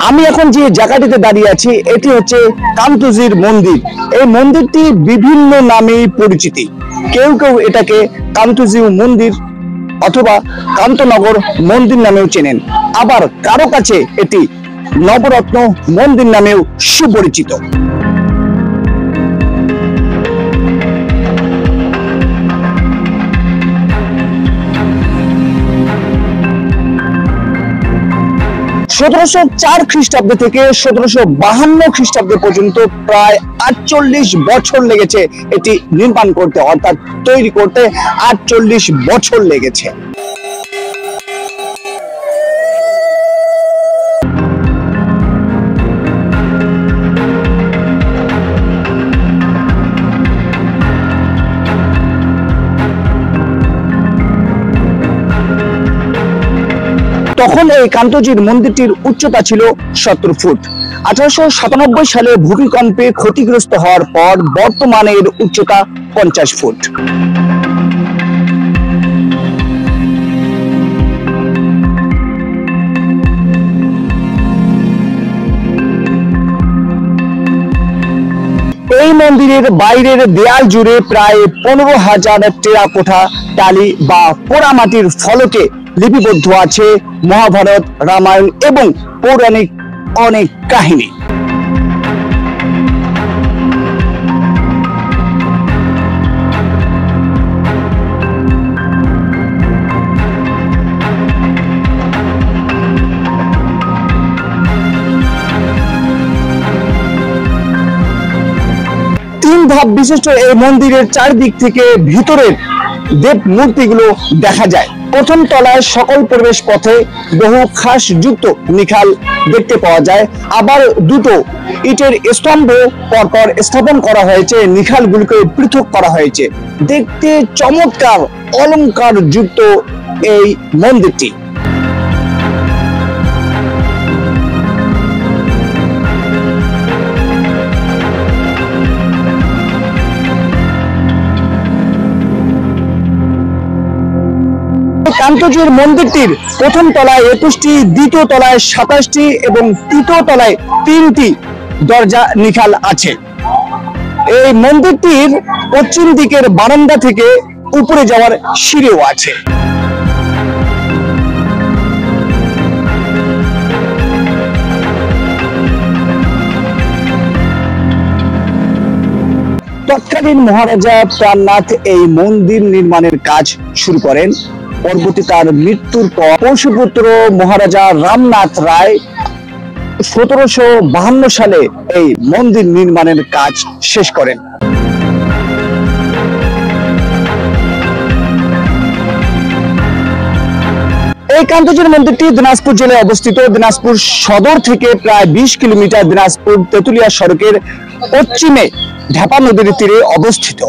আমি এখন যে জায়গাটিতে দাঁড়িয়ে আছি এটি হচ্ছে কান্তজির মন্দির। এই মন্দিরটি বিভিন্ন নামে পরিচিতি। কেউ কেউ এটাকে কান্তজি মন্দির অথবা কান্তনগর মন্দির নামেও চেনেন, আবার কারো কাছে এটি নবরত্ন মন্দির নামেও সুপরিচিত। সতেরোশো চার খ্রিস্টাব্দ থেকে 1752 খ্রিস্টাব্দ পর্যন্ত প্রায় 48 বছর লেগেছে এটি নির্মাণ করতে, অর্থাৎ তৈরি করতে 48 বছর লেগেছে। তখন এই কান্তজির মন্দিরটির উচ্চতা ছিল 70 ফুট। 1897 সালে ভূমিকম্পে ক্ষতিগ্রস্ত হওয়ার পর বর্তমানে এর উচ্চতা 50 ফুট। এই মন্দিরের বাইরের দেয়াল জুড়ে প্রায় 15,000 টেরাকোটা টালি বা পোড়ামাটির ফলকে লিপিবদ্ধ আছে মহাভারত, রামায়ণ এবং পৌরাণিক অনেক কাহিনী। তিন ধাপ বিশিষ্ট এই মন্দিরের চারদিক থেকে ভিতরের দেব মূর্তিগুলো দেখা যায়। প্রথম তলায় সকল প্রবেশ পথে বহু খাস যুক্ত নিখাল দেখতে পাওয়া যায়, আবার দুটো ইটের স্তম্ভ পরপর স্থাপন করা হয়েছে, নিখালগুলোকে পৃথক করা হয়েছে। দেখতে চমৎকার অলংকার যুক্ত এই মন্দিরটি। কান্তজির মন্দিরটির প্রথম তলায় 21টি, দ্বিতীয় তলায় 27টি এবং তৃতীয় তলায় 3টি দরজা নিখাল আছে। এই মন্দিরটির পশ্চিম দিকের বারান্দা থেকে উপরে যাওয়ার সিঁড়িও আছে। তৎকালীন মহারাজা প্রাণনাথ এই মন্দির নির্মাণের কাজ শুরু করেন। পরবর্তী তার মৃত্যুর পর পৌষপুত্র মহারাজা রামনাথ রায় 1752 সালে এই মন্দির নির্মাণের কাজ শেষ করেন। এই কান্তজির মন্দিরটি দিনাজপুর জেলায় অবস্থিত। দিনাজপুর সদর থেকে প্রায় 20 কিলোমিটার দিনাজপুর তেতুলিয়া সড়কের পশ্চিমে ঢাপা নদীর তীরে অবস্থিত।